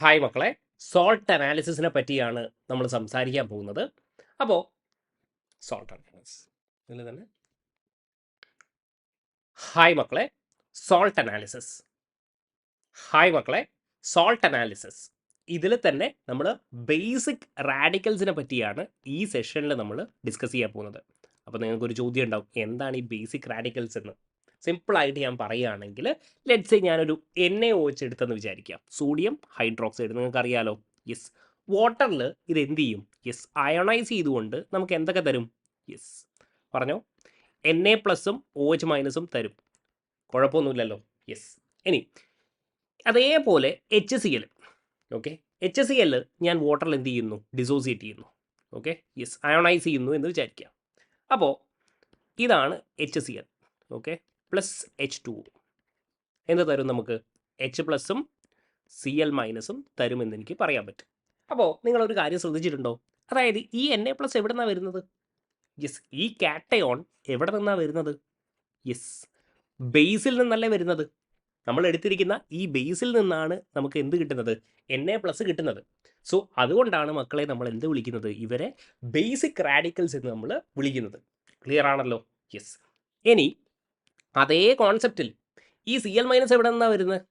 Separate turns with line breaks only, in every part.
Hi മക്കളെ, salt അനാലിസിസിനെ പറ്റിയാണ് നമ്മൾ സംസാരിക്കാൻ പോകുന്നത്. അപ്പോൾ സോൾട്ട് അനാലിസിസ് ഇതിൽ തന്നെ ഹായ് മക്കളെ സോൾട്ട് അനാലിസിസ് ഹായ് മക്കളെ സോൾട്ട് അനാലിസിസ് ഇതിൽ തന്നെ നമ്മൾ ബേസിക് റാഡിക്കൽസിനെ പറ്റിയാണ് ഈ സെഷനിൽ നമ്മൾ ഡിസ്കസ് ചെയ്യാൻ പോകുന്നത്. അപ്പോൾ നിങ്ങൾക്കൊരു ചോദ്യം ഉണ്ടാവും, എന്താണ് ഈ ബേസിക് റാഡിക്കൽസ് എന്ന്. സിമ്പിളായിട്ട് ഞാൻ പറയുകയാണെങ്കിൽ, ലെറ്റ്സ് ഞാനൊരു NaOH എടുത്തെന്ന് വിചാരിക്കാം, സോഡിയം ഹൈഡ്രോക്സൈഡ്. നിങ്ങൾക്കറിയാലോ, യെസ്, വാട്ടറിൽ ഇത് എന്ത് ചെയ്യും? യെസ്, അയണൈസ് ചെയ്തുകൊണ്ട് നമുക്ക് എന്തൊക്കെ തരും? യെസ്, പറഞ്ഞോ. Na+ഉം OH- തരും, കുഴപ്പമൊന്നുമില്ലല്ലോ. യെസ്, ഇനി അതേപോലെ HCl. ഓക്കെ, HCl ഞാൻ വാട്ടറിൽ എന്ത് ചെയ്യുന്നു? ഡിസോസിയേറ്റ് ചെയ്യുന്നു. ഓക്കെ, യെസ്, അയണൈസ് ചെയ്യുന്നു എന്ന് വിചാരിക്കാം. അപ്പോൾ ഇതാണ് HCl. ഓക്കെ, പ്ലസ് H2O എന്ത് തരും നമുക്ക്? H+ഉം Cl- തരുമെന്ന് എനിക്ക് പറയാൻ പറ്റും. അപ്പോൾ നിങ്ങളൊരു കാര്യം ശ്രദ്ധിച്ചിട്ടുണ്ടോ? അതായത് ഈ Na+ എവിടെ നിന്നാണ് വരുന്നത്? യെസ്, ഈ കാറ്റയോൺ എവിടെ നിന്നാണ് വരുന്നത്? യെസ്, ബേസിൽ നിന്നല്ലേ വരുന്നത്. നമ്മൾ എടുത്തിരിക്കുന്ന ഈ ബേസിൽ നിന്നാണ് നമുക്ക് എന്ത് കിട്ടുന്നത്? Na+ കിട്ടുന്നത്. സോ അതുകൊണ്ടാണ് മക്കളെ നമ്മൾ എന്ത് വിളിക്കുന്നത്? ഇവരെ ബേസിക് റാഡിക്കൽസ് എന്ന് നമ്മൾ വിളിക്കുന്നത്. ക്ലിയർ ആണല്ലോ? യെസ്. ഇനി അതേ കോൺസെപ്റ്റിൽ ഈ Cl- എവിടെ നിന്നാണ് വരുന്നത്?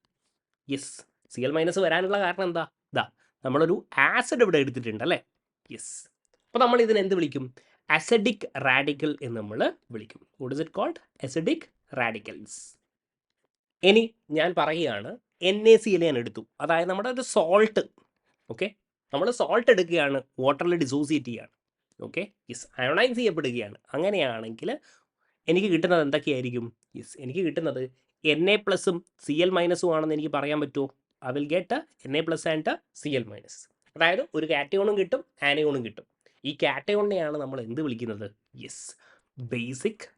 യെസ്, Cl- വരാനുള്ള കാരണം എന്താ? ഇതാ, നമ്മളൊരു ആസിഡ് ഇവിടെ എടുത്തിട്ടുണ്ട് അല്ലേ? യെസ്. അപ്പോൾ നമ്മൾ ഇതിനെ എന്ത് വിളിക്കും? അസിഡിക് റാഡിക്കൽ എന്ന് നമ്മൾ വിളിക്കും. What is it called? Acidic radicals. ഇനി ഞാൻ പറയുകയാണ്, NaCl ഞാൻ എടുത്തു, അതായത് നമ്മുടെ ഒരു സോൾട്ട്. ഓക്കെ, നമ്മൾ സോൾട്ട് എടുക്കുകയാണ്, വാട്ടറിൽ ഡിസോസിയേറ്റ് ചെയ്യുകയാണ്. ഓക്കെ, യെസ്, അയണൈസ് ചെയ്യപ്പെടുകയാണ്. അങ്ങനെയാണെങ്കിൽ എനിക്ക് കിട്ടുന്നത് എന്തൊക്കെയായിരിക്കും? യെസ്, എനിക്ക് കിട്ടുന്നത് Na+ഉം Cl- ആണെന്ന് എനിക്ക് പറയാൻ പറ്റുമോ? I will get Na+ and Cl-. അതായത് ഒരു കാറ്റയോണും കിട്ടും, ആനയോണും കിട്ടും. ഈ കാറ്റയോണിനെയാണ് നമ്മൾ എന്ത് വിളിക്കുന്നത്? യെസ്, ബേസിക്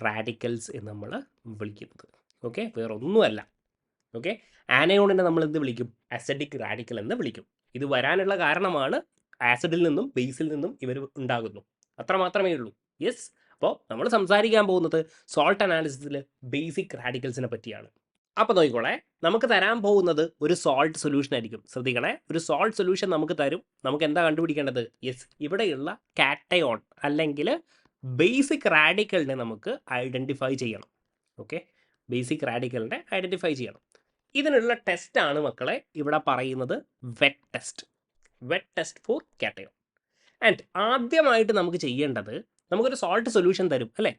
റാഡിക്കൽസ് എന്ന് നമ്മൾ വിളിക്കുന്നത്. ഓക്കെ, വേറെ ഒന്നുമല്ല. ഓക്കെ, ആനയോണിനെ നമ്മൾ എന്ത് വിളിക്കും? അസിഡിക് റാഡിക്കൽ എന്ന് വിളിക്കും. ഇത് വരാനുള്ള കാരണമാണ് ആസിഡിൽ നിന്നും ബേസിൽ നിന്നും ഇവർ ഉണ്ടാകുന്നു. അത്ര മാത്രമേ ഉള്ളൂ. യെസ്. അപ്പോൾ നമ്മൾ സംസാരിക്കാൻ പോകുന്നത് സോൾട്ട് അനാലിസിസിൽ ബേസിക് റാഡിക്കൽസിനെ പറ്റിയാണ്. അപ്പോൾ നോക്കിക്കോളെ, നമുക്ക് തരാൻ പോകുന്നത് ഒരു സോൾട്ട് സൊല്യൂഷൻ ആയിരിക്കും. ശ്രദ്ധിക്കണേ, ഒരു സോൾട്ട് സൊല്യൂഷൻ നമുക്ക് തരും. നമുക്ക് എന്താ കണ്ടുപിടിക്കേണ്ടത്? യെസ്, ഇവിടെയുള്ള കാറ്റയോൺ അല്ലെങ്കിൽ ബേസിക് റാഡിക്കലിനെ നമുക്ക് ഐഡൻറ്റിഫൈ ചെയ്യണം. ഓക്കെ, ബേസിക് റാഡിക്കലിനെ ഐഡൻറ്റിഫൈ ചെയ്യണം. ഇതിനുള്ള ടെസ്റ്റാണ് മക്കളെ ഇവിടെ പറയുന്നത് wet test. Wet test for cation. And ആദ്യമായിട്ട് നമുക്ക് ചെയ്യേണ്ടത്, നമുക്കൊരു സോൾട്ട് സൊല്യൂഷൻ തരും അല്ലേ?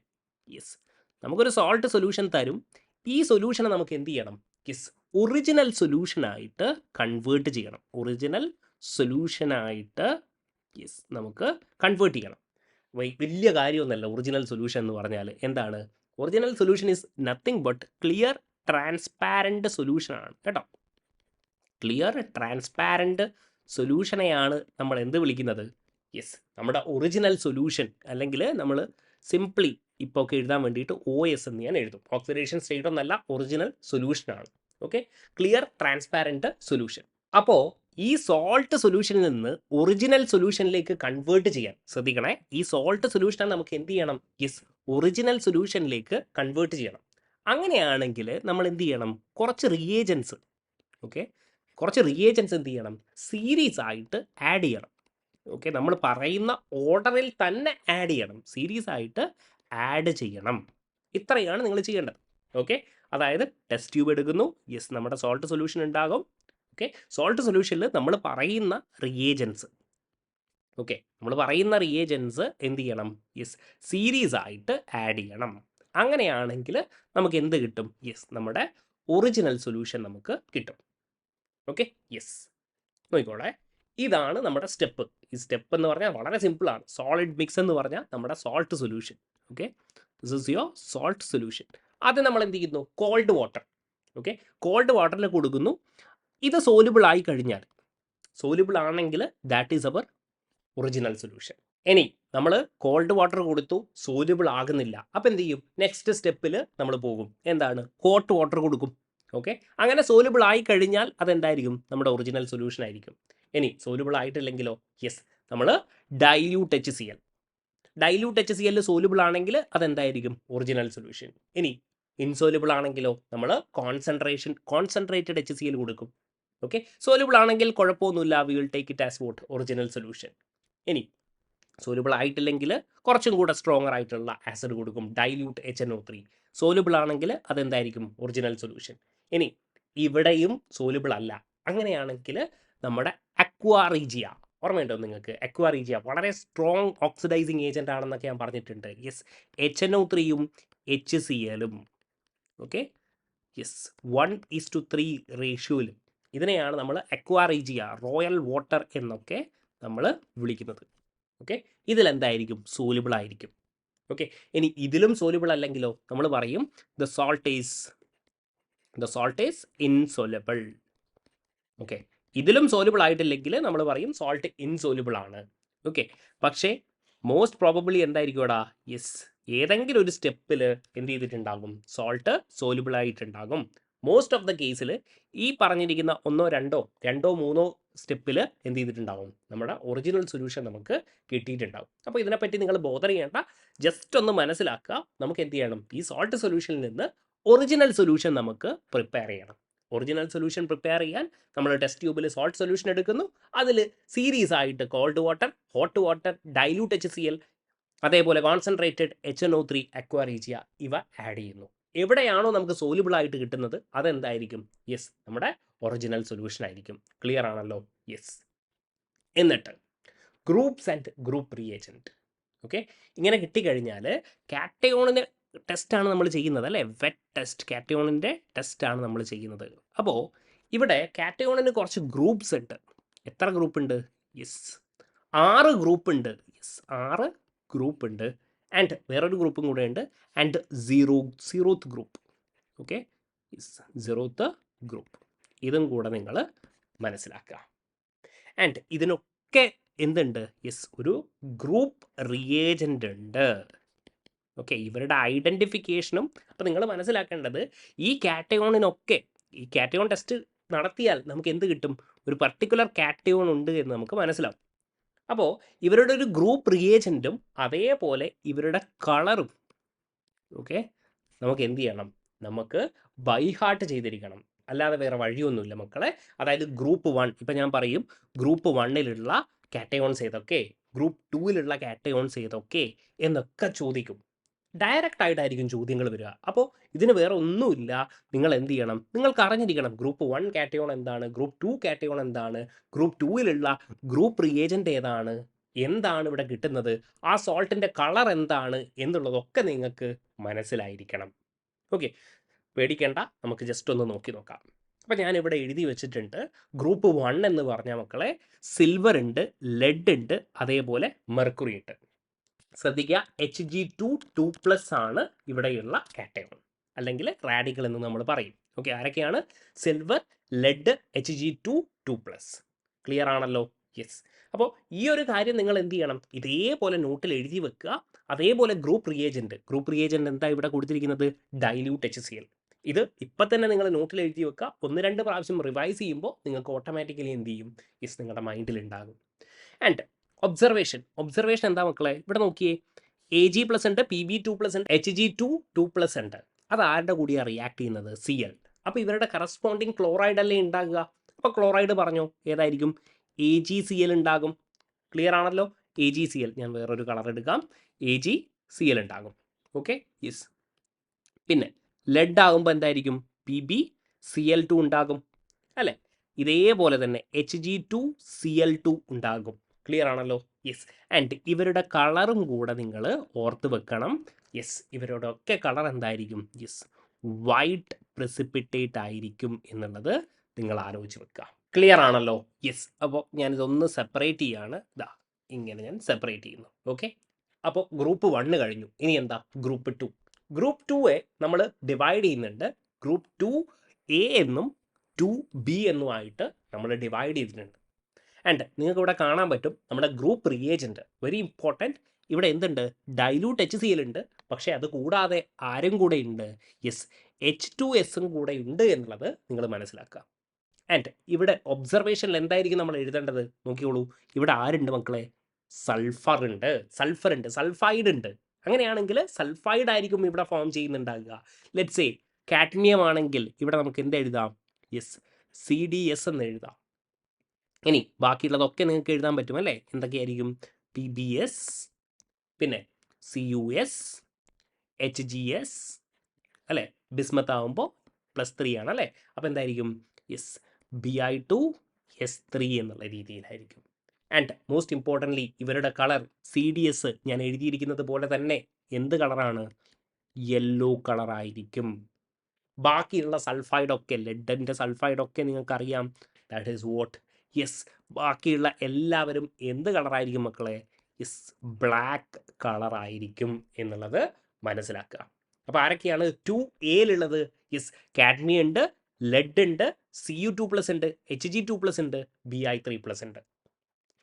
യെസ്, നമുക്കൊരു സോൾട്ട് സൊല്യൂഷൻ തരും. ഈ സൊല്യൂഷനെ നമുക്ക് എന്ത് ചെയ്യണം? യെസ്, ഒറിജിനൽ സൊല്യൂഷനായിട്ട് കൺവേർട്ട് ചെയ്യണം. ഒറിജിനൽ സൊല്യൂഷനായിട്ട് യെസ് നമുക്ക് കൺവേർട്ട് ചെയ്യണം. വലിയ കാര്യമൊന്നുമല്ല ഒറിജിനൽ സൊല്യൂഷൻ എന്ന് പറഞ്ഞാൽ. എന്താണ് original solution? Is nothing but clear transparent സൊല്യൂഷനാണ് കേട്ടോ. ക്ലിയർ ട്രാൻസ്പാരൻറ്റ് സൊല്യൂഷനെയാണ് നമ്മൾ എന്ത് വിളിക്കുന്നത്? യെസ്, നമ്മുടെ ഒറിജിനൽ സൊല്യൂഷൻ. അല്ലെങ്കിൽ നമ്മൾ സിംപ്ലി ഇപ്പോൾ ഒക്കെ എഴുതാൻ വേണ്ടിയിട്ട് OS എന്ന് ഞാൻ എഴുതും. ഓക്സിഡേഷൻ സ്റ്റേറ്റ് ഒന്നല്ല, ഒറിജിനൽ സൊല്യൂഷനാണ്. Okay, clear transparent solution. അപ്പോൾ ഈ സോൾട്ട് സൊല്യൂഷനിൽ നിന്ന് ഒറിജിനൽ സൊല്യൂഷനിലേക്ക് കൺവേർട്ട് ചെയ്യാൻ ശ്രദ്ധിക്കണേ. ഈ സോൾട്ട് സൊല്യൂഷനെ നമുക്ക് എന്ത് ചെയ്യണം? യെസ്, ഒറിജിനൽ സൊല്യൂഷനിലേക്ക് കൺവേർട്ട് ചെയ്യണം. അങ്ങനെയാണെങ്കിൽ നമ്മൾ എന്ത് ചെയ്യണം? കുറച്ച് റിയേജൻസ്. ഓക്കെ, കുറച്ച് റിയേജൻസ് എന്ത് ചെയ്യണം? സീരീസ് ആയിട്ട് ആഡ് ചെയ്യണം. ഓക്കെ, നമ്മൾ പറയുന്ന ഓർഡറിൽ തന്നെ ആഡ് ചെയ്യണം. സീരീസ് ആയിട്ട് ആഡ് ചെയ്യണം. ഇത്രയാണ് നിങ്ങൾ ചെയ്യേണ്ടത്. ഓക്കെ, അതായത് ടെസ്റ്റ് ട്യൂബ് എടുക്കുന്നു. യെസ്, നമ്മുടെ സോൾട്ട് സൊല്യൂഷൻ ഉണ്ടാകും. ഓക്കെ, സോൾട്ട് സൊല്യൂഷനിൽ നമ്മൾ പറയുന്ന റിയേജൻസ്, ഓക്കെ, നമ്മൾ പറയുന്ന റിയേജൻസ് എന്ത് ചെയ്യണം? യെസ്, സീരീസ് ആയിട്ട് ആഡ് ചെയ്യണം. അങ്ങനെയാണെങ്കിൽ നമുക്ക് എന്ത് കിട്ടും? യെസ്, നമ്മുടെ ഒറിജിനൽ സൊല്യൂഷൻ നമുക്ക് കിട്ടും. Okay, yes. നോക്കിക്കോളെ, ഇതാണ് നമ്മുടെ സ്റ്റെപ്പ്. ഈ സ്റ്റെപ്പ് എന്ന് പറഞ്ഞാൽ വളരെ സിമ്പിളാണ്. സോളിഡ് മിക്സ് എന്ന് പറഞ്ഞാൽ നമ്മുടെ salt solution. Okay, this is your salt solution. ആദ്യം നമ്മൾ എന്ത് ചെയ്യുന്നു? Called water. ഓക്കെ, കോൾഡ് വാട്ടറിൽ കൊടുക്കുന്നു. ഇത് സോലുബിൾ ആയി കഴിഞ്ഞാൽ, സോലുബിൾ ആണെങ്കിൽ that is our original solution. ഇനി നമ്മൾ കോൾഡ് വാട്ടർ കൊടുത്തു, സോലുബിൾ ആകുന്നില്ല. അപ്പോൾ എന്ത് ചെയ്യും? നെക്സ്റ്റ് സ്റ്റെപ്പിൽ നമ്മൾ പോകും. എന്താണ്? ഹോട്ട് വാട്ടർ കൊടുക്കും. ഓക്കെ, അങ്ങനെ സോലുബിൾ ആയി കഴിഞ്ഞാൽ അതെന്തായിരിക്കും? നമ്മുടെ ഒറിജിനൽ സൊല്യൂഷൻ ആയിരിക്കും. ഇനി സോലുബിൾ ആയിട്ടില്ലെങ്കിലോ? യെസ്, നമ്മൾ dilute HCl. Dilute HCl soluble ആണെങ്കിൽ അതെന്തായിരിക്കും? Original solution. ഇനി ഇൻസോലുബിൾ ആണെങ്കിലോ? നമ്മൾ കോൺസെൻട്രേറ്റഡ് HCl കൊടുക്കും. ഓക്കെ, സോലുബിൾ ആണെങ്കിൽ കുഴപ്പമൊന്നുമില്ല, we will take it as what original solution. ഇനി സോലുബിൾ ആയിട്ടില്ലെങ്കിൽ കുറച്ചും കൂടെ സ്ട്രോങ്ങർ ആയിട്ടുള്ള ആസിഡ് കൊടുക്കും, ഡൈല്യൂട്ട് HNO3. സോലുബിൾ ആണെങ്കിൽ അതെന്തായിരിക്കും ഒറിജിനൽ സൊല്യൂഷൻ. ഇനി ഇവിടെയും സോലുബിൾ അല്ല, അങ്ങനെയാണെങ്കിൽ നമ്മുടെ അക്വാറീജിയ, ഓർമ്മയുണ്ടോ നിങ്ങൾക്ക്? അക്വാറീജിയ വളരെ സ്ട്രോങ് ഓക്സിഡൈസിങ് ഏജന്റ് ആണെന്നൊക്കെ ഞാൻ പറഞ്ഞിട്ടുണ്ട്. യെസ്, HNO3യും HCl-ഉം ഓക്കെ, യെസ് 1:3 റേഷ്യോയിലും ഇതിനെയാണ് നമ്മൾ അക്വാറീജിയ, റോയൽ വാട്ടർ എന്നൊക്കെ നമ്മൾ വിളിക്കുന്നത്. ഓക്കെ, ഇതിലെന്തായിരിക്കും? സോലുബിൾ ആയിരിക്കും. ഓക്കെ, ഇനി ഇതിലും സോലുബിൾ അല്ലെങ്കിലോ നമ്മൾ പറയും the salt is insoluble. Okay, ഇതിലും സോലുബിൾ ആയിട്ടില്ലെങ്കിൽ നമ്മൾ പറയും സോൾട്ട് ഇൻസോലുബിൾ ആണ്. ഓക്കെ, പക്ഷേ മോസ്റ്റ് പ്രോബബ്ലി എന്തായിരിക്കും എടാ? യെസ്, ഏതെങ്കിലും ഒരു സ്റ്റെപ്പിൽ എന്ത് ചെയ്തിട്ടുണ്ടാകും? സോൾട്ട് സോലുബിൾ ആയിട്ടുണ്ടാകും. മോസ്റ്റ് ഓഫ് ദ കേസിൽ ഈ പറഞ്ഞിരിക്കുന്ന രണ്ടോ മൂന്നോ സ്റ്റെപ്പിൽ എന്ത് ചെയ്തിട്ടുണ്ടാകും? നമ്മുടെ ഒറിജിനൽ സൊല്യൂഷൻ നമുക്ക് കിട്ടിയിട്ടുണ്ടാകും. അപ്പോൾ ഇതിനെപ്പറ്റി നിങ്ങൾ ബോധർ ചെയ്യേണ്ട, ജസ്റ്റ് ഒന്ന് മനസ്സിലാക്കുക. നമുക്ക് എന്ത് ചെയ്യണം? ഈ സോൾട്ട് സൊല്യൂഷനിൽ നിന്ന് ഒറിജിനൽ സൊല്യൂഷൻ നമുക്ക് പ്രിപ്പയർ ചെയ്യണം. ഒറിജിനൽ സൊല്യൂഷൻ പ്രിപ്പയർ ചെയ്യാൻ നമ്മൾ ടെസ്റ്റ് ട്യൂബിൽ സോൾട്ട് സൊല്യൂഷൻ എടുക്കുന്നു. അതിൽ സീരീസ് ആയിട്ട് called water, hot water, dilute HCl, അതേപോലെ കോൺസെൻട്രേറ്റഡ് HNO3, അക്വാറീജിയ ഇവ ആഡ് ചെയ്യുന്നു. എവിടെയാണോ നമുക്ക് സോലുബിൾ ആയിട്ട് കിട്ടുന്നത് അതെന്തായിരിക്കും? യെസ്, നമ്മുടെ ഒറിജിനൽ സൊല്യൂഷൻ ആയിരിക്കും. ക്ലിയർ ആണല്ലോ? യെസ്. എന്നിട്ട് groups and group reagent. Okay, ഇങ്ങനെ കിട്ടിക്കഴിഞ്ഞാൽ കാറ്റയോണിന് ടെസ്റ്റാണ് നമ്മൾ ചെയ്യുന്നത് അല്ലേ? വെറ്റ് ടെസ്റ്റ്, കാറ്റയോണിൻ്റെ ടെസ്റ്റാണ് നമ്മൾ ചെയ്യുന്നത്. അപ്പോൾ ഇവിടെ കാറ്റയോണിന് കുറച്ച് ഗ്രൂപ്പ്സ് ഉണ്ട്. എത്ര ഗ്രൂപ്പ് ഉണ്ട്? യെസ്, 6 ഗ്രൂപ്പ് ഉണ്ട്. യെസ്, 6 ഗ്രൂപ്പ് ഉണ്ട്. ആൻഡ് വേറൊരു ഗ്രൂപ്പും കൂടെ ഉണ്ട്. And zeroth group. Okay, yes, 0th group. ഇതും കൂടെ നിങ്ങൾ മനസ്സിലാക്കുക. ആൻഡ് ഇതിനൊക്കെ എന്തുണ്ട്? യെസ്, ഒരു ഗ്രൂപ്പ് റിയേജൻ്റ് ഉണ്ട്. ഓക്കെ, ഇവരുടെ ഐഡൻറ്റിഫിക്കേഷനും. അപ്പോൾ നിങ്ങൾ മനസ്സിലാക്കേണ്ടത്, ഈ കാറ്റയോൺ ടെസ്റ്റ് നടത്തിയാൽ നമുക്ക് എന്ത് കിട്ടും? ഒരു പർട്ടിക്കുലർ കാറ്റയോൺ ഉണ്ട് എന്ന് നമുക്ക് മനസ്സിലാവും. അപ്പോൾ ഇവരുടെ ഒരു ഗ്രൂപ്പ് റിയേജൻറ്റും അതേപോലെ ഇവരുടെ കളറും ഓക്കെ നമുക്ക് എന്ത് ചെയ്യണം? നമുക്ക് ബൈ ഹാർട്ട് ചെയ്തിരിക്കണം. അല്ലാതെ വേറെ വഴിയൊന്നുമില്ല മക്കളെ. അതായത് ഗ്രൂപ്പ് 1, ഇപ്പം ഞാൻ പറയും ഗ്രൂപ്പ് 1-ലുള്ള കാറ്റയോൺസ് ഏതൊക്കെ, ഗ്രൂപ്പ് 2-ലുള്ള കാറ്റയോൺസ് ഏതൊക്കെ എന്നൊക്കെ ചോദിക്കും. ഡയറക്റ്റ് ആയിട്ടായിരിക്കും ചോദ്യങ്ങൾ വരിക. അപ്പോൾ ഇതിന് വേറെ ഒന്നുമില്ല, നിങ്ങൾ എന്ത് ചെയ്യണം? നിങ്ങൾക്ക് അറിഞ്ഞിരിക്കണം ഗ്രൂപ്പ് 1 കാറ്റയോൺ എന്താണ്, ഗ്രൂപ്പ് 2 കാറ്റയോൺ എന്താണ്, ഗ്രൂപ്പ് 2-ലുള്ള ഗ്രൂപ്പ് റിയേജൻ്റ് ഏതാണ്, എന്താണ് ഇവിടെ കിട്ടുന്നത്, ആ സോൾട്ടിൻ്റെ കളർ എന്താണ് എന്നുള്ളതൊക്കെ നിങ്ങൾക്ക് മനസ്സിലായിരിക്കണം. ഓക്കെ, പേടിക്കേണ്ട, നമുക്ക് ജസ്റ്റ് ഒന്ന് നോക്കാം. അപ്പം ഞാനിവിടെ എഴുതി വെച്ചിട്ടുണ്ട്. ഗ്രൂപ്പ് 1 എന്ന് പറഞ്ഞ മക്കളെ സിൽവർ ഉണ്ട്, ലെഡ് ഉണ്ട്, അതേപോലെ മെർക്കുറി ഉണ്ട്. ശ്രദ്ധിക്കുക, Hg2 ആണ് ഇവിടെയുള്ള കാറ്റയോൺ, അല്ലെങ്കിൽ റാഡിക്കൽ എന്ന് നമ്മൾ പറയും. ഓക്കെ, ആരൊക്കെയാണ്? സിൽവർ, ലെഡ്, Hg2 ക്ലിയർ ആണല്ലോ? യെസ്. അപ്പോൾ ഈ ഒരു കാര്യം നിങ്ങൾ എന്ത് ചെയ്യണം? ഇതേപോലെ നോട്ടിൽ എഴുതി വെക്കുക. അതേപോലെ ഗ്രൂപ്പ് റിയേജൻറ്റ് എന്താ ഇവിടെ കൊടുത്തിരിക്കുന്നത്? Dilute HCl. ഇത് ഇപ്പം തന്നെ നിങ്ങൾ നോട്ടിൽ എഴുതി വെക്കുക. 1-2 പ്രാവശ്യം റിവൈസ് ചെയ്യുമ്പോൾ നിങ്ങൾക്ക് ഓട്ടോമാറ്റിക്കലി എന്ത് ചെയ്യും? യെസ്, നിങ്ങളുടെ മൈൻഡിൽ ഉണ്ടാകും. ആൻഡ് ഒബ്സർവേഷൻ എന്താ മക്കളെ? ഇവിടെ നോക്കിയേ, Ag+ ഉണ്ട്, Pb2+ ഉണ്ട്, Hg2 ഉണ്ട്. അത് ആരുടെ കൂടിയാണ് റിയാക്ട് ചെയ്യുന്നത്? Cl. അപ്പോൾ ഇവരുടെ കറസ്പോണ്ടിങ് ക്ലോറൈഡ് അല്ലേ ഉണ്ടാകുക? അപ്പോൾ ക്ലോറൈഡ് പറഞ്ഞോ ഏതായിരിക്കും? AgCl ഉണ്ടാകും. ക്ലിയർ ആണല്ലോ? AgCl. ഞാൻ വേറൊരു കളർ എടുക്കാം. AgCl ഉണ്ടാകും. Okay, yes. പിന്നെ ലെഡ് ആകുമ്പോൾ എന്തായിരിക്കും? PbCl2 ഉണ്ടാകും അല്ലേ? ഇതേപോലെ തന്നെ Hg2Cl2 ഉണ്ടാകും. ക്ലിയർ ആണല്ലോ? യെസ്. ആൻഡ് ഇവരുടെ കളറും കൂടെ നിങ്ങൾ ഓർത്ത് വെക്കണം. യെസ്, ഇവരുടെയൊക്കെ കളർ എന്തായിരിക്കും? യെസ്, വൈറ്റ് പ്രസിപ്പിറ്റേറ്റ് ആയിരിക്കും എന്നുള്ളത് നിങ്ങൾ ആലോചിച്ച് വെക്കുക. ക്ലിയർ ആണല്ലോ? യെസ്. അപ്പോൾ ഞാനിതൊന്ന് സെപ്പറേറ്റ് ചെയ്യാണ്. ഇതാ ഇങ്ങനെ ഞാൻ സെപ്പറേറ്റ് ചെയ്യുന്നു. ഓക്കെ, അപ്പോൾ ഗ്രൂപ്പ് 1 കഴിഞ്ഞു. ഇനി എന്താ? ഗ്രൂപ്പ് 2. ഗ്രൂപ്പ് 2-യെ നമ്മൾ ഡിവൈഡ് ചെയ്യുന്നുണ്ട്. ഗ്രൂപ്പ് 2A എന്നും 2B എന്നുമായിട്ട് നമ്മൾ ഡിവൈഡ് ചെയ്തിട്ടുണ്ട്. ആൻഡ് നിങ്ങൾക്ക് ഇവിടെ കാണാൻ പറ്റും നമ്മുടെ ഗ്രൂപ്പ് റിയേജൻറ്റ്, വെരി ഇമ്പോർട്ടൻറ്റ്. ഇവിടെ എന്തുണ്ട്? ഡൈല്യൂട്ട് HCl ഉണ്ട്. പക്ഷേ അത് കൂടാതെ ആരും കൂടെ ഉണ്ട്? യെസ്, H2S കൂടെ ഉണ്ട് എന്നുള്ളത് നിങ്ങൾ മനസ്സിലാക്കുക. ആൻഡ് ഇവിടെ ഒബ്സർവേഷനിൽ എന്തായിരിക്കും നമ്മൾ എഴുതേണ്ടത്? നോക്കിയോളൂ, ഇവിടെ ആരുണ്ട് മക്കളെ? സൾഫർ ഉണ്ട്, സൾഫൈഡ് ഉണ്ട്. അങ്ങനെയാണെങ്കിൽ സൾഫൈഡ് ആയിരിക്കും ഇവിടെ ഫോം ചെയ്യുന്നുണ്ടാകുക. ലെറ്റ്സ് സേ കാഡ്മിയം ആണെങ്കിൽ ഇവിടെ നമുക്ക് എന്ത് എഴുതാം? യെസ്, CDS എന്ന് എഴുതാം. ഇനി ബാക്കിയുള്ളതൊക്കെ നിങ്ങൾക്ക് എഴുതാൻ പറ്റും അല്ലേ? എന്തൊക്കെയായിരിക്കും? PBS, പിന്നെ CUS, HGS അല്ലേ? ബിസ്മത്ത് ആകുമ്പോൾ +3 ആണ് അല്ലേ? അപ്പോൾ എന്തായിരിക്കും? യെസ്, Bi2S3 എന്നുള്ള രീതിയിലായിരിക്കും. ആൻഡ് മോസ്റ്റ് ഇമ്പോർട്ടൻ്റ്ലി ഇവരുടെ കളർ CDS ഞാൻ എഴുതിയിരിക്കുന്നത് പോലെ തന്നെ എന്ത് കളറാണ്? യെല്ലോ കളറായിരിക്കും. ബാക്കിയുള്ള സൾഫൈഡൊക്കെ, ലെഡിൻ്റെ സൾഫൈഡൊക്കെ നിങ്ങൾക്കറിയാം, ദാറ്റ് ഈസ് വാട്ട്? യെസ്, ബാക്കിയുള്ള എല്ലാവരും എന്ത് കളറായിരിക്കും മക്കളെ? യെസ്, ബ്ലാക്ക് കളറായിരിക്കും എന്നുള്ളത് മനസ്സിലാക്കുക. അപ്പോൾ ആരൊക്കെയാണ് 2A-ലുള്ളത്? യെസ്, കാഡ്മിയം ഉണ്ട്, ലെഡ് ഉണ്ട്, Cu2+ ഉണ്ട്, Hg2+ ഉണ്ട്, Bi3+ ഉണ്ട്.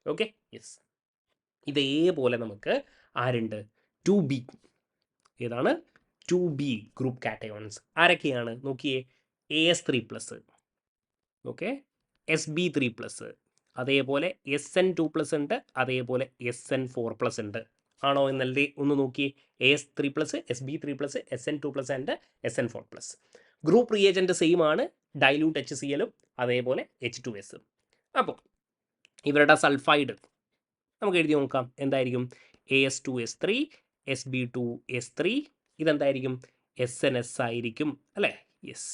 Okay, yes. ഇതേപോലെ നമുക്ക് ആരുണ്ട്? 2B. ഏതാണ്? 2B ഗ്രൂപ്പ് കാറ്റയോൺസ് ആരൊക്കെയാണ്? നോക്കിയേ, AS3+, ഓക്കെ, Sb3+, അതേപോലെ SN2+ ഉണ്ട്, അതേപോലെ SN4+ ഉണ്ട്. ആണോ എന്നല്ലേ ഒന്ന് നോക്കിയേ. AS3+, Sb3+, SN2+ and SN4+. Group reagent same ആണ്, ഡൈല്യൂട്ട് HCl-ഉം അതേപോലെ H2S. അപ്പോൾ ഇവരുടെ സൾഫൈഡ് നമുക്ക് എഴുതി നോക്കാം. എന്തായിരിക്കും? AS2S3, Sb2S3. ഇതെന്തായിരിക്കും? SNS ആയിരിക്കും അല്ലേ? യെസ്.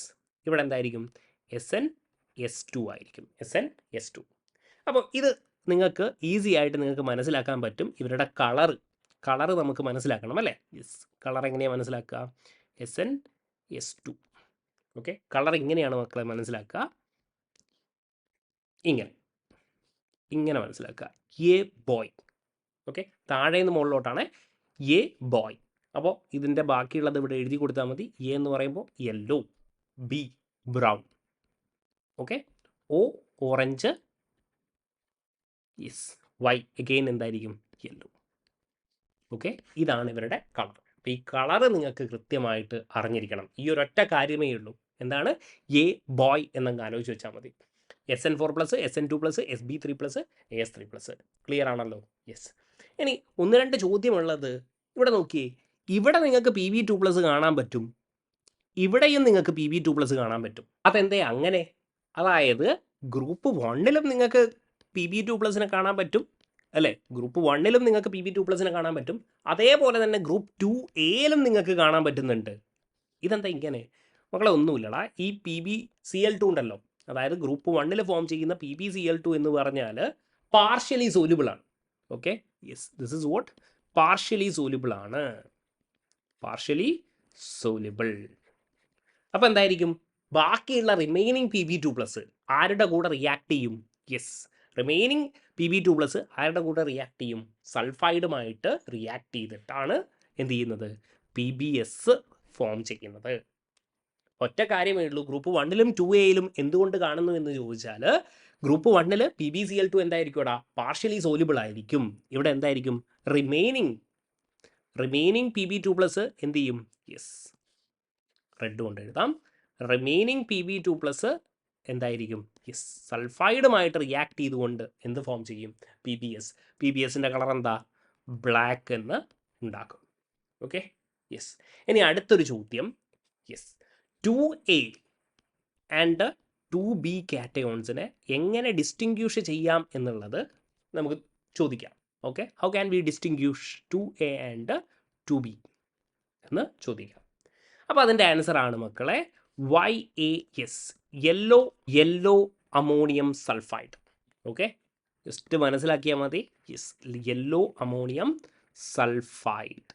ഇവിടെ എന്തായിരിക്കും? SnS2 ആയിരിക്കും. SnS2. അപ്പോൾ ഇത് നിങ്ങൾക്ക് ഈസി ആയിട്ട് നിങ്ങൾക്ക് മനസ്സിലാക്കാൻ പറ്റും. ഇവരുടെ കളർ നമുക്ക് മനസ്സിലാക്കണം അല്ലേ? യെസ്. കളർ എങ്ങനെയാണ് മനസ്സിലാക്കുക? SnS2. ഓക്കെ, കളർ ഇങ്ങനെയാണ് മക്കളെ മനസ്സിലാക്കുക. ഇങ്ങനെ മനസ്സിലാക്കുക. A boy. ഓക്കെ, താഴെ നിന്ന് മുകളിലോട്ടാണ് എ ബോയ്. അപ്പോൾ ഇതിൻ്റെ ബാക്കിയുള്ളത് ഇവിടെ എഴുതി കൊടുത്താൽ മതി. എ എന്ന് പറയുമ്പോൾ yellow, B brown, okay, O orange, yes, Y again എന്തായിരിക്കും? യെല്ലോ. ഓക്കെ, ഇതാണ് ഇവരുടെ കളർ. അപ്പോൾ ഈ കളറ് നിങ്ങൾക്ക് കൃത്യമായിട്ട് അറിഞ്ഞിരിക്കണം. ഈ ഒരൊറ്റ കാര്യമേ ഉള്ളൂ. എന്താണ്? എ ബോയ് എന്നങ്ങ് ആലോചിച്ച് വെച്ചാൽ മതി. SN4+, SN2+, Sb3+, AS3+. Clear ആണല്ലോ? യെസ്. ഇനി 1-2 ചോദ്യമുള്ളത് ഇവിടെ നോക്കിയേ. ഇവിടെ നിങ്ങൾക്ക് Pb2+ കാണാൻ പറ്റും, ഇവിടെയും നിങ്ങൾക്ക് Pb2+ കാണാൻ പറ്റും. അതെന്തേ അങ്ങനെ? അതായത് ഗ്രൂപ്പ് 1-ലും നിങ്ങൾക്ക് Pb2+നെ കാണാൻ പറ്റും അല്ലേ? ഗ്രൂപ്പ് 1-ലും നിങ്ങൾക്ക് Pb2+നെ കാണാൻ പറ്റും. അതേപോലെ തന്നെ ഗ്രൂപ്പ് 2A-ലും നിങ്ങൾക്ക് കാണാൻ പറ്റുന്നുണ്ട്. ഇതെന്താ ഇങ്ങനെ? മക്കളെ ഒന്നുമില്ലടാ, ഈ PbCl2 ഉണ്ടല്ലോ, അതായത് ഗ്രൂപ്പ് 1-ൽ ഫോം ചെയ്യുന്ന PbCl2 എന്ന് പറഞ്ഞാൽ പാർഷ്യലി സോല്യൂബിൾ ആണ്. Okay, yes, this is what? Partially soluble ആണ്. Partially soluble. അപ്പോൾ എന്തായിരിക്കും? ബാക്കിയുള്ള റിമൈനിങ് Pb2+ ആരുടെ കൂടെ റിയാക്ട് ചെയ്യും? യെസ്, റിമൈനിങ് Pb2+ ആരുടെ കൂടെ റിയാക്ട് ചെയ്യും? സൾഫൈഡുമായിട്ട് റിയാക്ട് ചെയ്തിട്ടാണ് എന്ത് ചെയ്യുന്നത്? PbS ഫോം ചെയ്യുന്നത്. ഒറ്റ കാര്യമേ ഉള്ളൂ. ഗ്രൂപ്പ് 1-ലും 2A-ലും എന്തുകൊണ്ട് കാണുന്നു എന്ന് ചോദിച്ചാൽ, ഗ്രൂപ്പ് 1-ൽ PbCl2 എന്തായിരിക്കും? പാർഷ്യലി സോല്യൂബിൾ ആയിരിക്കും. ഇവിടെ എന്തായിരിക്കും? റിമൈനിങ് Pb2+ എന്ത് ചെയ്യും? യെസ്, റെഡ് കൊണ്ട് എഴുതാം. റിമൈനിങ് Pb2+ എന്തായിരിക്കും? യെസ്, സൾഫൈഡുമായിട്ട് റിയാക്ട് ചെയ്തുകൊണ്ട് എന്ത് ഫോം ചെയ്യും? PbS. PbSൻ്റെ കളർ എന്താ? ബ്ലാക്ക് എന്ന് ഉണ്ടാക്കും. Okay, yes. ഇനി അടുത്തൊരു ചോദ്യം. യെസ്, 2A ആൻഡ് 2B കാറ്റയോൺസിനെ എങ്ങനെ ഡിസ്റ്റിങ്ക്യൂഷ് ചെയ്യാം എന്നുള്ളത് നമുക്ക് ചോദിക്കാം. Okay, how can we distinguish 2A and 2B എന്ന് ചോദിക്കാം. അപ്പോൾ അതിൻ്റെ ആൻസറാണ് മക്കളെ YAS, yellow ammonium sulphide. Okay, just മനസ്സിലാക്കിയാൽ മതി. Yes, yellow ammonium sulphide.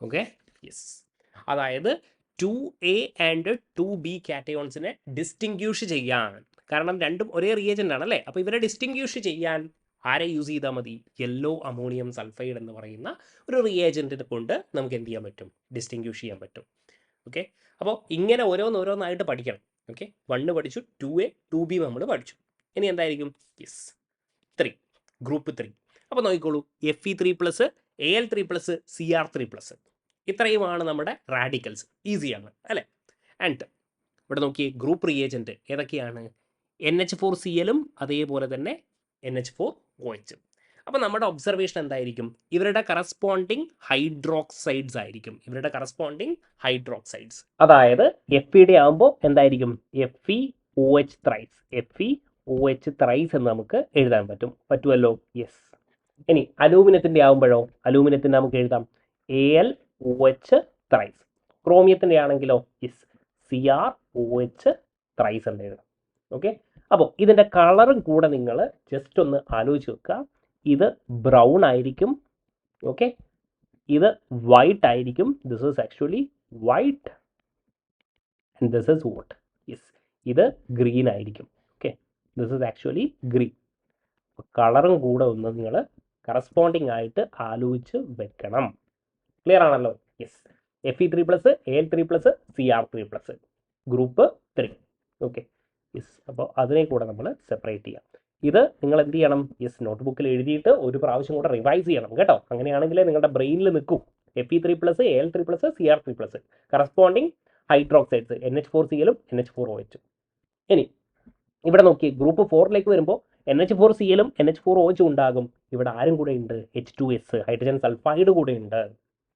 Okay, yes. അതായത് 2A ആൻഡ് 2B കാറ്റയോൺസിനെ ഡിസ്റ്റിങ്ക്യൂഷ് ചെയ്യാൻ, കാരണം രണ്ടും ഒരേ റിയേജൻ്റ് ആണ് അല്ലേ? അപ്പോൾ ഇവരെ ഡിസ്റ്റിങ്ക്യൂഷ് ചെയ്യാൻ ആരെ യൂസ് ചെയ്താൽ മതി? യെല്ലോ അമോണിയം സൾഫൈഡ് എന്ന് പറയുന്ന ഒരു റിയേജൻറ്റിനെ കൊണ്ട് നമുക്ക് എന്ത് ചെയ്യാൻ പറ്റും? ഡിസ്റ്റിങ്ക്യൂഷ് ചെയ്യാൻ പറ്റും. ഓക്കെ, അപ്പോൾ ഇങ്ങനെ ഓരോന്നായിട്ട് പഠിക്കണം. ഓക്കെ, 1 പഠിച്ചു, 2A 2B നമ്മൾ പഠിച്ചു. ഇനി എന്തായിരിക്കും? Yes, 3, group 3. അപ്പോൾ നോക്കിക്കോളൂ, Fe3+, Al3+, Cr3+. ഇത്രയുമാണ് നമ്മുടെ റാഡിക്കൽസ്. ഈസിയാണ് അല്ലേ? ആൻഡ് ഇവിടെ നോക്കിയേ, ഗ്രൂപ്പ് റിയേജൻറ്റ് ഏതൊക്കെയാണ്? NH4Cl-ഉം അതേപോലെ തന്നെ NH4OH. അപ്പോൾ നമ്മുടെ ഒബ്സർവേഷൻ എന്തായിരിക്കും? ഇവരുടെ കറസ്പോണ്ടിങ് ഹൈഡ്രോക്സൈഡ്സ് ആയിരിക്കും. അതായത് Fe ആകുമ്പോൾ എന്തായിരിക്കും? Fe OH thrice, FeOH thrice എന്ന് നമുക്ക് എഴുതാൻ പറ്റുമല്ലോ. യെസ്. ഇനി അലൂമിനത്തിൻ്റെ ആകുമ്പോഴോ, അലൂമിനത്തിൻ്റെ നമുക്ക് എഴുതാം AlOH ത്രൈസ്. ക്രോമിയത്തിൻ്റെ ആണെങ്കിലോ യെസ് CrOH ത്രൈസ് എന്ന് എഴുതാം. ഓക്കെ, അപ്പോൾ ഇതിൻ്റെ കളറും കൂടെ നിങ്ങൾ ജസ്റ്റ് ഒന്ന് ആലോചിച്ച് വെക്കുക. ഇത് ബ്രൗൺ ആയിരിക്കും. ഓക്കെ, ഇത് വൈറ്റ് ആയിരിക്കും. This is actually white and this is what? Yes, ഇത് ഗ്രീൻ ആയിരിക്കും. Okay, this is actually green. കളറും കൂടെ ഒന്ന് നിങ്ങൾ കറസ്പോണ്ടിങ് ആയിട്ട് ആലോചിച്ച് വെക്കണം. ക്ലിയർ ആണല്ലോ? Yes. Fe3+, Al3+, Cr3+, group 3. Okay, yes. അപ്പോൾ അതിനെ കൂടെ നമ്മൾ സെപ്പറേറ്റ് ചെയ്യാം. ഇത് നിങ്ങൾ എന്ത് ചെയ്യണം? യെസ്, നോട്ട്ബുക്കിൽ എഴുതിയിട്ട് ഒരു പ്രാവശ്യം കൂടെ റിവൈസ് ചെയ്യണം കേട്ടോ. അങ്ങനെയാണെങ്കിലേ നിങ്ങളുടെ ബ്രെയിനിൽ നിൽക്കും. Fe3+, Al3+, Cr3+, corresponding hydroxides NH4Cl-ഉം NH4OH-ഉം. ഇനി ഇവിടെ നോക്കി, ഗ്രൂപ്പ് 4ലേക്ക് വരുമ്പോൾ NH4Cl-ഉം NH4OH-ഉം ഉണ്ടാകും. ഇവിടെ ആരും കൂടെ ഉണ്ട്? H2S, ഹൈഡ്രജൻ സൾഫൈഡ് കൂടെ ഉണ്ട്.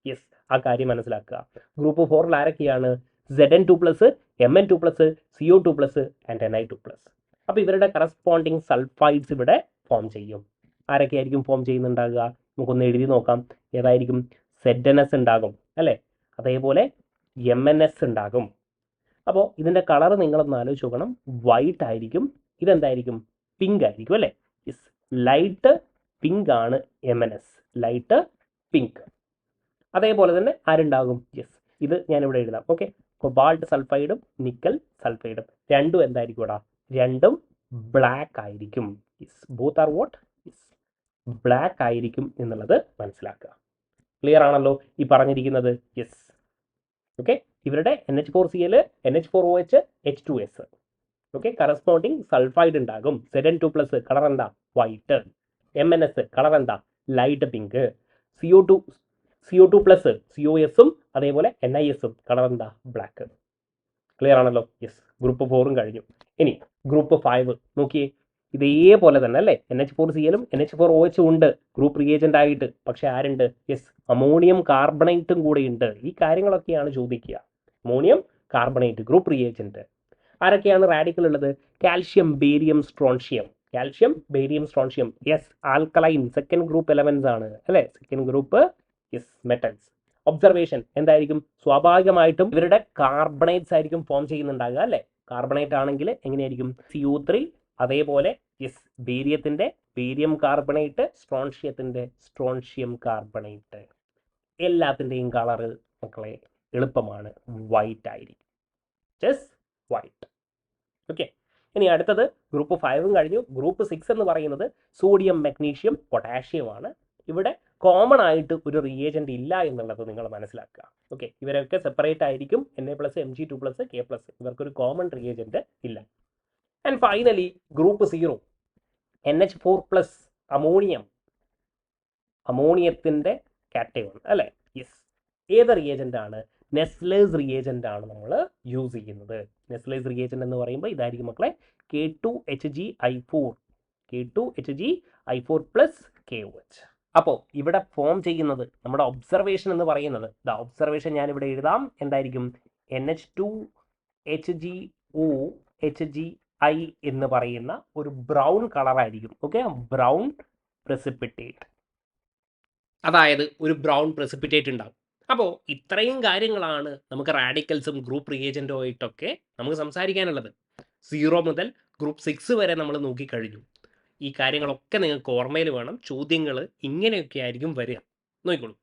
യെസ്, ആ കാര്യം മനസ്സിലാക്കുക. ഗ്രൂപ്പ് 4ൽ ആരൊക്കെയാണ്? Zn2+, Mn2+, CO2+, and Ni2+. അപ്പോൾ ഇവരുടെ കറസ്പോണ്ടിങ് സൾഫൈഡ്സ് ഇവിടെ ഫോം ചെയ്യും. ആരൊക്കെയായിരിക്കും ഫോം ചെയ്യുന്നുണ്ടാകുക? നമുക്കൊന്ന് എഴുതി നോക്കാം. ഏതായിരിക്കും? ZnS ഉണ്ടാകും അല്ലേ? അതേപോലെ MnS ഉണ്ടാകും. അപ്പോൾ ഇതിൻ്റെ കളർ നിങ്ങളൊന്ന് ആലോചിച്ച് നോക്കണം. വൈറ്റ് ആയിരിക്കും. ഇതെന്തായിരിക്കും? പിങ്ക് ആയിരിക്കും അല്ലേ? യെസ്, ലൈറ്റ് പിങ്ക് ആണ് MnS, ലൈറ്റ് പിങ്ക്. അതേപോലെ തന്നെ ആരുണ്ടാകും? യെസ്, ഇത് ഞാനിവിടെ എഴുതാം. ഓക്കെ, കൊബാൾട്ട് സൾഫൈഡും നിക്കൽ സൾഫൈഡും രണ്ടും എന്തായിരിക്കും ഇവിടെ? രണ്ടും ബ്ലാക്ക് ആയിരിക്കും. Yes, both are what? Yes, black ആയിരിക്കും എന്നുള്ളത് മനസ്സിലാക്കുക. ക്ലിയർ ആണല്ലോ ഈ പറഞ്ഞിരിക്കുന്നത്? യെസ്. ഓക്കെ, ഇവരുടെ NH4Cl, NH4OH, H2S. Okay, corresponding sulphide ഉണ്ടാകും. Zn2+ കളർ എന്താ? വൈറ്റ്. MnS കളർ എന്താ? Light pink. CO2+, COS-ഉം അതേപോലെ NIS-ഉം കളർ എന്താ? ബ്ലാക്ക്. ക്ലിയർ ആണല്ലോ? യെസ്, ഗ്രൂപ്പ് 4ഉം കഴിഞ്ഞു. ഇനി ഗ്രൂപ്പ് 5 നോക്കിയേ. ഇതേപോലെ തന്നെ അല്ലേ? NH4Cl-ഉം NH4OH-ഉം ഉണ്ട് ഗ്രൂപ്പ് റിയേജൻ്റ് ആയിട്ട്. പക്ഷെ ആരുണ്ട്? യെസ്, അമോണിയം കാർബണേറ്റും കൂടെ ഉണ്ട്. ഈ കാര്യങ്ങളൊക്കെയാണ് ചോദിക്കുക. Ammonium carbonate group reagent. ആരൊക്കെയാണ് റാഡിക്കൽ ഉള്ളത്? Calcium, barium, strontium. Calcium, barium, strontium. Yes, alkaline, second group elements ആണ് അല്ലേ? Second group yes metals. Observation എന്തായിരിക്കും? സ്വാഭാവികമായിട്ടും ഇവരുടെ കാർബണേറ്റ്സ് ആയിരിക്കും ഫോം ചെയ്യുന്നുണ്ടാകുക അല്ലേ? കാർബണേറ്റ് ആണെങ്കിൽ എങ്ങനെയായിരിക്കും? CO3. അതേപോലെ യെസ്, ബേരിയത്തിൻ്റെ ബേരിയം കാർബണേറ്റ്, സ്ട്രോൺഷ്യത്തിൻ്റെ സ്ട്രോൺഷ്യം കാർബണേറ്റ്. എല്ലാത്തിൻ്റെയും കളറ് മക്കളെ എളുപ്പമാണ്, വൈറ്റ് ആയിരിക്കും. Just white. ഓക്കെ, ഇനി അടുത്തത് ഗ്രൂപ്പ് 5ഉം കഴിഞ്ഞു. ഗ്രൂപ്പ് 6 എന്ന് പറയുന്നത് സോഡിയം, മഗ്നീഷ്യം, പൊട്ടാഷ്യം ആണ്. ഇവിടെ കോമൺ ആയിട്ട് ഒരു റിയേജൻ്റ് ഇല്ല എന്നുള്ളത് നിങ്ങൾ മനസ്സിലാക്കുക. ഓക്കെ, ഇവരൊക്കെ സെപ്പറേറ്റ് ആയിരിക്കും. Na+, Mg2+, K+. ഇവർക്കൊരു കോമൺ റിയേജൻ്റ് ഇല്ല. And finally group 0, NH4+, ammonium. അമോണിയത്തിൻ്റെ കാറ്റയോൺ അല്ലേ? യെസ്. ഏത് റിയേജൻ്റ് ആണ്? നെസ്ലേസ് റിയേജൻ്റ് ആണ് നമ്മൾ യൂസ് ചെയ്യുന്നത്. നെസ്ലേസ് റിയേജൻ്റ് എന്ന് പറയുമ്പോൾ ഇതായിരിക്കും മക്കളെ K2HgI4, K2HgI4+ KOH. അപ്പോൾ ഇവിടെ ഫോം ചെയ്യുന്നത് നമ്മുടെ ഒബ്സർവേഷൻ എന്ന് പറയുന്നത്, ഒബ്സർവേഷൻ ഞാനിവിടെ എഴുതാം. എന്തായിരിക്കും? NH2HgOHgI എന്ന് പറയുന്ന ഒരു ബ്രൗൺ കളറായിരിക്കും. ഓക്കെ, ബ്രൗൺ പ്രസിപ്പിറ്റേറ്റ്. അതായത് ഒരു ബ്രൗൺ പ്രസിപ്പിറ്റേറ്റ് ഉണ്ടാവും. അപ്പോൾ ഇത്രയും കാര്യങ്ങളാണ് നമുക്ക് റാഡിക്കൽസും ഗ്രൂപ്പ് റിയേജൻറ്റുമായിട്ടൊക്കെ നമുക്ക് സംസാരിക്കാനുള്ളത്. 0 മുതൽ ഗ്രൂപ്പ് 6 വരെ നമ്മൾ നോക്കിക്കഴിഞ്ഞു. ഈ കാര്യങ്ങളൊക്കെ നിങ്ങൾക്ക് ഓർമ്മയിൽ വേണം. ചോദ്യങ്ങൾ ഇങ്ങനെയൊക്കെ ആയിരിക്കും വരിക. നോക്കിക്കോളൂ.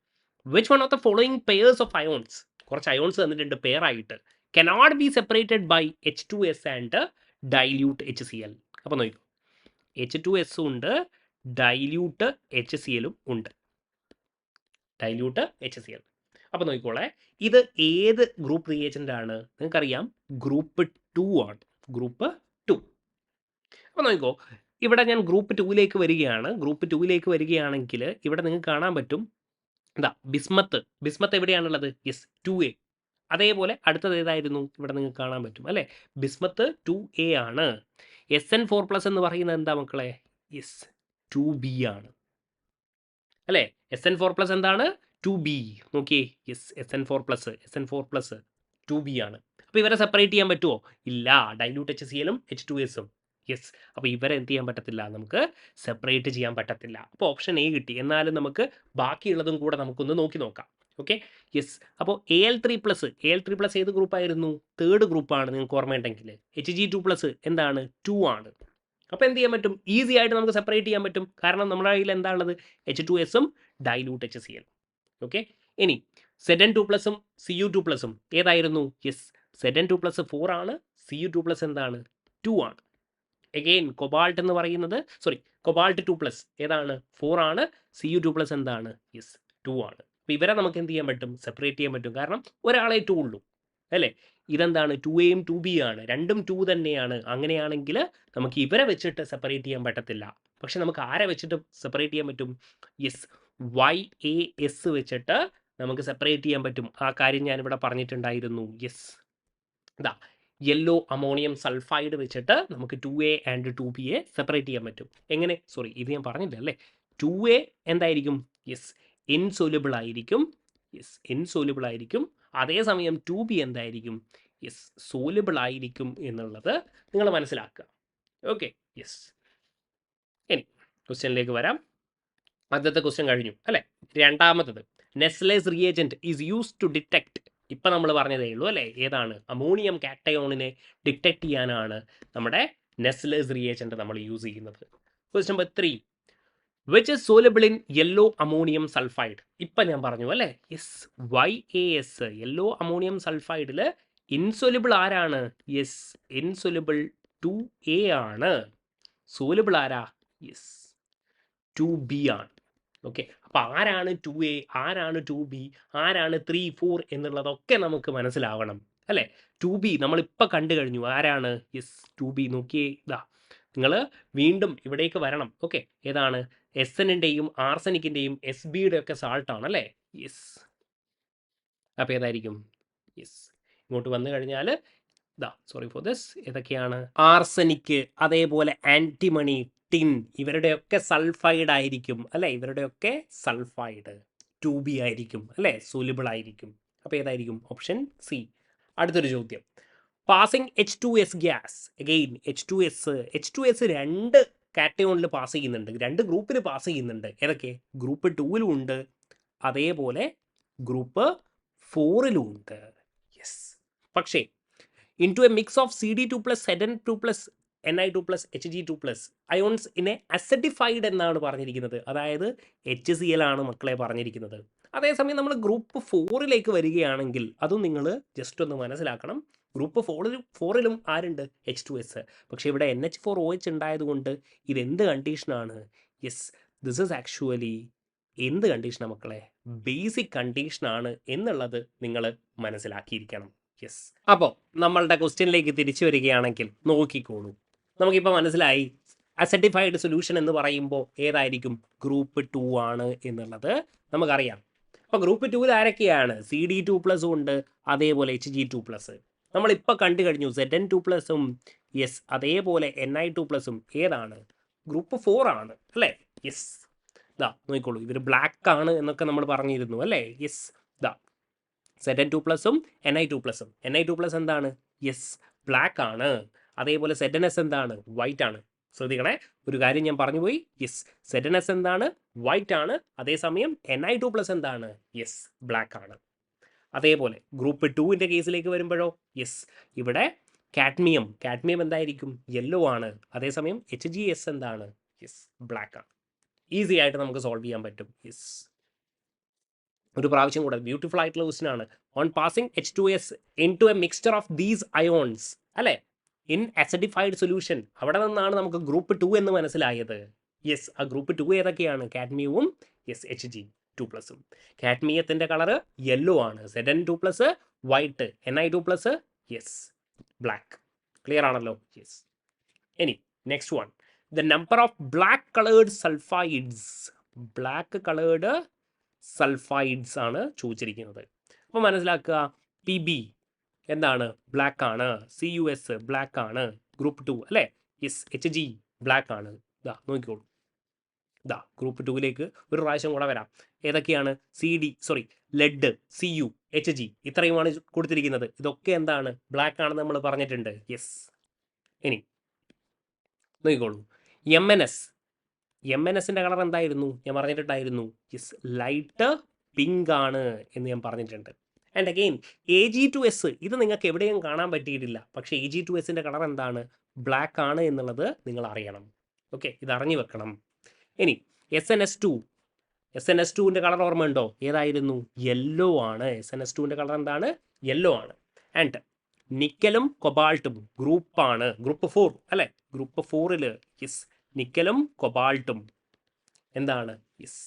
Which one of the following pairs of ions? കുറച്ച് അയോൺസ് തന്നിട്ടുണ്ട് പെയറായിട്ട്. Cannot be separated by H2S and dilute HCl. അപ്പോൾ നോക്കിക്കോ, H2S ഉണ്ട്, ഡൈല്യൂട്ട് HCl-ഉം ഉണ്ട്. Dilute HCl. അപ്പോൾ നോക്കിക്കോളെ, ഇത് ഏത് ഗ്രൂപ്പ് റിയേജൻ്റ് ആണ്? നിങ്ങൾക്കറിയാം, ഗ്രൂപ്പ് 2 ആണ്. ഗ്രൂപ്പ് 2. അപ്പോൾ നോക്കിക്കോ, ഇവിടെ ഞാൻ ഗ്രൂപ്പ് 2ലേക്ക് വരികയാണ്. ഗ്രൂപ്പ് 2ലേക്ക് വരികയാണെങ്കിൽ ഇവിടെ നിങ്ങൾക്ക് കാണാൻ പറ്റും എന്താ? ബിസ്മത്ത് എവിടെയാണുള്ളത്? Yes, 2A. അതേപോലെ അടുത്തത് ഏതായിരുന്നു? ഇവിടെ നിങ്ങൾക്ക് കാണാൻ പറ്റും അല്ലേ? ബിസ്മത്ത് 2A ആണ്. Sn4+ എന്ന് പറയുന്നത് എന്താ മക്കളെ? യെസ്, 2B ആണ് അല്ലേ? Sn4+ എന്താണ്? 2B. നോക്കിയേ, യെസ്, Sn4+, 2B ആണ്. അപ്പോൾ ഇവരെ സെപ്പറേറ്റ് ചെയ്യാൻ പറ്റുമോ? ഇല്ല. ഡൈല്യൂട്ട് HCl-ഉം H2S-ഉം. യെസ്. അപ്പോൾ ഇവരെ എന്ത് ചെയ്യാൻ പറ്റത്തില്ല, നമുക്ക് സെപ്പറേറ്റ് ചെയ്യാൻ പറ്റത്തില്ല. അപ്പോൾ ഓപ്ഷൻ എ കിട്ടി. എന്നാലും നമുക്ക് ബാക്കിയുള്ളതും കൂടെ നമുക്കൊന്ന് നോക്കി നോക്കാം. Okay, yes. അപ്പോൾ Al3+ ഏത് ഗ്രൂപ്പായിരുന്നു? തേർഡ് ഗ്രൂപ്പാണ്, നിങ്ങൾക്ക് ഓർമ്മയുണ്ടെങ്കിൽ. Hg2+ എന്താണ്? 2 ആണ്. അപ്പോൾ എന്ത് ചെയ്യാൻ പറ്റും? ഈസി ആയിട്ട് നമുക്ക് സെപ്പറേറ്റ് ചെയ്യാൻ പറ്റും. കാരണം നമ്മുടെ കയ്യിൽ എന്താണുള്ളത്? H2S-ഉം ഡൈല്യൂട്ട് HCl. ഓക്കെ, ഇനി Zn2+ഉം Cu2+ഉം ഏതായിരുന്നു? യെസ്, Zn2+ 4 ആണ്, Cu2+ എന്താണ്? 2 ആണ്. അഗെയിൻ കൊബാൾട്ട് എന്ന് പറയുന്നത്, കൊബാൾട്ട് 2+ ഏതാണ്? 4 ആണ്. Cu2+ എന്താണ്? യെസ്, 2 ആണ്. അപ്പോൾ ഇവരെ നമുക്ക് എന്ത് ചെയ്യാൻ പറ്റും? സെപ്പറേറ്റ് ചെയ്യാൻ പറ്റും. കാരണം ഒരാളെ 2 ഉള്ളൂ അല്ലേ? ഇതെന്താണ്? 2A-യും 2B ആണ്, രണ്ടും 2 തന്നെയാണ്. അങ്ങനെയാണെങ്കിൽ നമുക്ക് ഇവരെ വെച്ചിട്ട് സെപ്പറേറ്റ് ചെയ്യാൻ പറ്റത്തില്ല. പക്ഷെ നമുക്ക് ആരെ വെച്ചിട്ട് സെപ്പറേറ്റ് ചെയ്യാൻ പറ്റും? യെസ്, YAS വെച്ചിട്ട് നമുക്ക് സെപ്പറേറ്റ് ചെയ്യാൻ പറ്റും. ആ കാര്യം ഞാനിവിടെ പറഞ്ഞിട്ടുണ്ടായിരുന്നു. യെസ്, ഇതാ യെല്ലോ അമോണിയം സൾഫൈഡ് വെച്ചിട്ട് നമുക്ക് 2A ആൻഡ് 2Bയെ സെപ്പറേറ്റ് ചെയ്യാൻ പറ്റും. എങ്ങനെ? ഇത് ഞാൻ പറഞ്ഞില്ല അല്ലേ? 2A എന്തായിരിക്കും? യെസ്, ഇൻസോല്യൂബിൾ ആയിരിക്കും. യെസ്, ഇൻസോല്യൂബിൾ ആയിരിക്കും. അതേസമയം 2B എന്തായിരിക്കും? യെസ്, സോല്യൂബിൾ ആയിരിക്കും എന്നുള്ളത് നിങ്ങൾ മനസ്സിലാക്കുക. Okay, yes. ഇനി ക്വസ്റ്റ്യനിലേക്ക് വരാം. ആദ്യത്തെ ക്വസ്റ്റ്യൻ കഴിഞ്ഞു അല്ലേ? രണ്ടാമത്തത്, Nessler's reagent is used to detect. ഇപ്പം നമ്മൾ പറഞ്ഞതേ ഉള്ളൂ അല്ലേ? ഏതാണ്? അമോണിയം കാറ്റയോണിനെ ഡിറ്റക്ട് ചെയ്യാനാണ് നമ്മുടെ നെസ്ലേസ് റിയേജന്റ് നമ്മൾ യൂസ് ചെയ്യുന്നത്. Question number 3, which is soluble in yellow ammonium sulphide. ഇപ്പം ഞാൻ പറഞ്ഞു അല്ലേ? യെസ്, YAS യെല്ലോ അമോണിയം സൾഫൈഡിൽ ഇൻസോലബിൾ ആരാണ്? യെസ്, ഇൻസോലബിൾ 2A ആണ്. സോലബിൾ ആരാ? യെസ്, 2B ആണ്. ഓക്കെ, അപ്പോൾ ആരാണ് 2A, ആരാണ് 2B, ആരാണ് 3, 4 എന്നുള്ളതൊക്കെ നമുക്ക് മനസ്സിലാവണം അല്ലേ? 2B നമ്മളിപ്പോൾ കണ്ടു കഴിഞ്ഞു. ആരാണ്? Yes, 2B. നോക്കിയേ, ഇതാ നിങ്ങൾ വീണ്ടും ഇവിടേക്ക് വരണം. ഓക്കെ, ഏതാണ്? SN-ൻ്റെയും ആർസനിക്കിൻ്റെയും SB-യുടെ ഒക്കെ സാൾട്ടാണ് അല്ലേ? യെസ്. അപ്പോൾ ഏതായിരിക്കും? യെസ്, ഇങ്ങോട്ട് വന്നു കഴിഞ്ഞാൽ ഇതാ, സോറി ഫോർ ദിസ്, ഏതൊക്കെയാണ്? ആർസനിക്ക്, അതേപോലെ ആൻറ്റിമണി, ടിൻ, ഇവരുടെയൊക്കെ സൾഫൈഡ് ആയിരിക്കും അല്ലേ? ഇവരുടെയൊക്കെ സൾഫൈഡ് 2B ആയിരിക്കും അല്ലേ? സോല്യൂബിൾ ആയിരിക്കും. അപ്പോൾ ഏതായിരിക്കും? Option C. അടുത്തൊരു ചോദ്യം, passing H2S gas. Again H2S രണ്ട് കാറ്റയോണിൽ പാസ് ചെയ്യുന്നുണ്ട്, രണ്ട് ഗ്രൂപ്പിൽ പാസ് ചെയ്യുന്നുണ്ട്. ഏതൊക്കെ? ഗ്രൂപ്പ് 2-ലും ഉണ്ട്, അതേപോലെ ഗ്രൂപ്പ് 4-ലും ഉണ്ട്. യെസ്, പക്ഷേ into a mix of CD2+, Zn2+, Ni2+, Hg2+ ions in A acidified എന്നാണ് പറഞ്ഞിരിക്കുന്നത്. അതായത് HCl ആണ് മക്കളെ പറഞ്ഞിരിക്കുന്നത്. അതേസമയം നമ്മൾ ഗ്രൂപ്പ് 4-ലേക്ക് വരികയാണെങ്കിൽ അതും നിങ്ങൾ ജസ്റ്റ് ഒന്ന് മനസ്സിലാക്കണം. ഗ്രൂപ്പ് 4-ലും ആരുണ്ട്? H2S. പക്ഷേ ഇവിടെ NH4OH ഉണ്ടായതുകൊണ്ട് ഇതെന്ത് കണ്ടീഷനാണ്? യെസ്, ദിസ് ഈസ് ആക്ച്വലി എന്ത് കണ്ടീഷനാണ് മക്കളെ? ബേസിക് കണ്ടീഷനാണ് എന്നുള്ളത് നിങ്ങൾ മനസ്സിലാക്കിയിരിക്കണം. യെസ്, അപ്പോൾ നമ്മളുടെ ക്വസ്റ്റ്യനിലേക്ക് തിരിച്ചു വരികയാണെങ്കിൽ നോക്കിക്കോളൂ. നമുക്കിപ്പോൾ മനസ്സിലായി അസിഡിഫൈഡ് സൊല്യൂഷൻ എന്ന് പറയുമ്പോൾ ഏതായിരിക്കും? ഗ്രൂപ്പ് 2 ആണ് എന്നുള്ളത് നമുക്കറിയാം. അപ്പോൾ ഗ്രൂപ്പ് 2-ൽ ആരൊക്കെയാണ്? CD2+ ഉണ്ട്, അതേപോലെ Hg2+. നമ്മളിപ്പോൾ കണ്ടു കഴിഞ്ഞു Zn2+ഉം. യെസ്, അതേപോലെ Ni2+ഉം ഏതാണ്? ഗ്രൂപ്പ് 4 ആണ് അല്ലേ? യെസ്, ഇതാ നോക്കിക്കോളൂ, ഇവർ ബ്ലാക്ക് ആണ് എന്നൊക്കെ നമ്മൾ പറഞ്ഞിരുന്നു അല്ലേ? യെസ്, ഇതാ Zn2+ഉം Ni2+ഉം. Ni2+ എന്താണ്? യെസ്, ബ്ലാക്ക് ആണ്. അതേപോലെ ZnS എന്താണ്? വൈറ്റ് ആണ്. ശ്രദ്ധിക്കണേ, ഒരു കാര്യം ഞാൻ പറഞ്ഞു പോയി. യെസ്, ZnS എന്താണ്? വൈറ്റ് ആണ്. അതേസമയം Ni2+ എന്താണ്? യെസ്, ബ്ലാക്ക് ആണ്. അതേപോലെ ഗ്രൂപ്പ് 2-ൻ്റെ കേസിലേക്ക് വരുമ്പോഴോ? യെസ്, ഇവിടെ കാഡ്മിയം എന്തായിരിക്കും? യെല്ലോ ആണ്. അതേസമയം HgS എന്താണ്? യെസ്, ബ്ലാക്ക് ആണ്. ഈസി ആയിട്ട് നമുക്ക് സോൾവ് ചെയ്യാൻ പറ്റും. യെസ്, ഒരു പ്രാവശ്യം കൂടെ ബ്യൂട്ടിഫുൾ ആയിട്ടുള്ള ക്വസ്റ്റ്യൻ ആണ്. On passing H2S into A mixture of these ions അല്ലേ, ഇൻ അസിഡിഫൈഡ് സൊല്യൂഷൻ, അവിടെ നിന്നാണ് നമുക്ക് ഗ്രൂപ്പ് 2 എന്ന് മനസ്സിലായത്. യെസ്, ആ ഗ്രൂപ്പ് 2 ഏതൊക്കെയാണ്? കാഡ്മിയവും യെസ് Hg2+ഉം. കാഡ്മിയത്തിൻ്റെ കളറ് യെല്ലോ ആണ്, Zn2+ white, Ni2+ yes black. Clear ആണല്ലോ? യെസ്. ഇനി next one, the number of black coloured sulphides ആണ് ചോദിച്ചിരിക്കുന്നത്. അപ്പോൾ മനസ്സിലാക്കുക, PB എന്താണ്? ബ്ലാക്ക് ആണ്. CUS ബ്ലാക്ക് ആണ്, ഗ്രൂപ്പ് 2 അല്ലേ? യെസ്, Hg ബ്ലാക്ക് ആണ്. ഇതാ നോക്കിക്കോളൂ, ഇതാ ഗ്രൂപ്പ് 2ലേക്ക് ഒരു പ്രാവശ്യം കൂടെ വരാം. ഏതൊക്കെയാണ്? ലെഡ്, CU, HG ഇത്രയുമാണ് കൊടുത്തിരിക്കുന്നത്. ഇതൊക്കെ എന്താണ്? ബ്ലാക്ക് ആണെന്ന് നമ്മൾ പറഞ്ഞിട്ടുണ്ട്. യെസ്. ഇനി നോക്കിക്കോളൂ, MNSൻ്റെ കളർ എന്തായിരുന്നു? ഞാൻ പറഞ്ഞിട്ടുണ്ടായിരുന്നു. യെസ്, ലൈറ്റ് പിങ്ക് ആണ് എന്ന് ഞാൻ പറഞ്ഞിട്ടുണ്ട്. ആൻഡ് അഗെയിൻ AG2S ഇത് നിങ്ങൾക്ക് എവിടെയും കാണാൻ പറ്റിയിട്ടില്ല. പക്ഷേ AG2Sൻ്റെ കളർ എന്താണ്? ബ്ലാക്ക് ആണ് എന്നുള്ളത് നിങ്ങൾ അറിയണം. ഓക്കെ, ഇത് അറിഞ്ഞു വെക്കണം. ഇനി SNS2ൻ്റെ കളർ ഓർമ്മയുണ്ടോ? ഏതായിരുന്നു? യെല്ലോ ആണ്. SNS2ൻ്റെ കളർ എന്താണ്? യെല്ലോ ആണ്. ആൻഡ് നിക്കലും കൊബാൾട്ടും ഗ്രൂപ്പാണ്. ഗ്രൂപ്പ് 4 അല്ലേ? ഗ്രൂപ്പ് 4ൽ യെസ് നിക്കലും കൊബാൾട്ടും എന്താണ്? യെസ്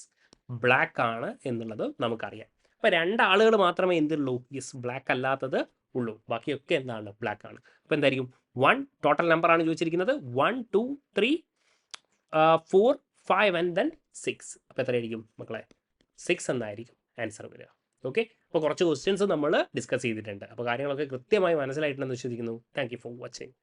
ബ്ലാക്ക് ആണ് എന്നുള്ളത് നമുക്കറിയാം. അപ്പോൾ 2 ആളുകൾ മാത്രമേ എന്തുള്ളൂ? യെസ് ബ്ലാക്ക് അല്ലാത്തത് ഉള്ളൂ. ബാക്കിയൊക്കെ എന്താണ്? ബ്ലാക്ക് ആണ്. അപ്പോൾ എന്തായിരിക്കും? 1 ടോട്ടൽ നമ്പറാണ് ചോദിച്ചിരിക്കുന്നത്. 1 2 3 4 5 ആൻഡ് ദെൻ 6. അപ്പോൾ എത്രയായിരിക്കും മക്കളെ? 6 എന്നായിരിക്കും ആൻസർ വരിക. ഓക്കെ, അപ്പോൾ കുറച്ച് ക്വസ്റ്റ്യൻസ് നമ്മൾ ഡിസ്കസ് ചെയ്തിട്ടുണ്ട്. അപ്പോൾ കാര്യങ്ങളൊക്കെ കൃത്യമായി മനസ്സിലായിട്ടുണ്ടെന്ന് വിശ്വസിക്കുന്നു. Thank you for watching.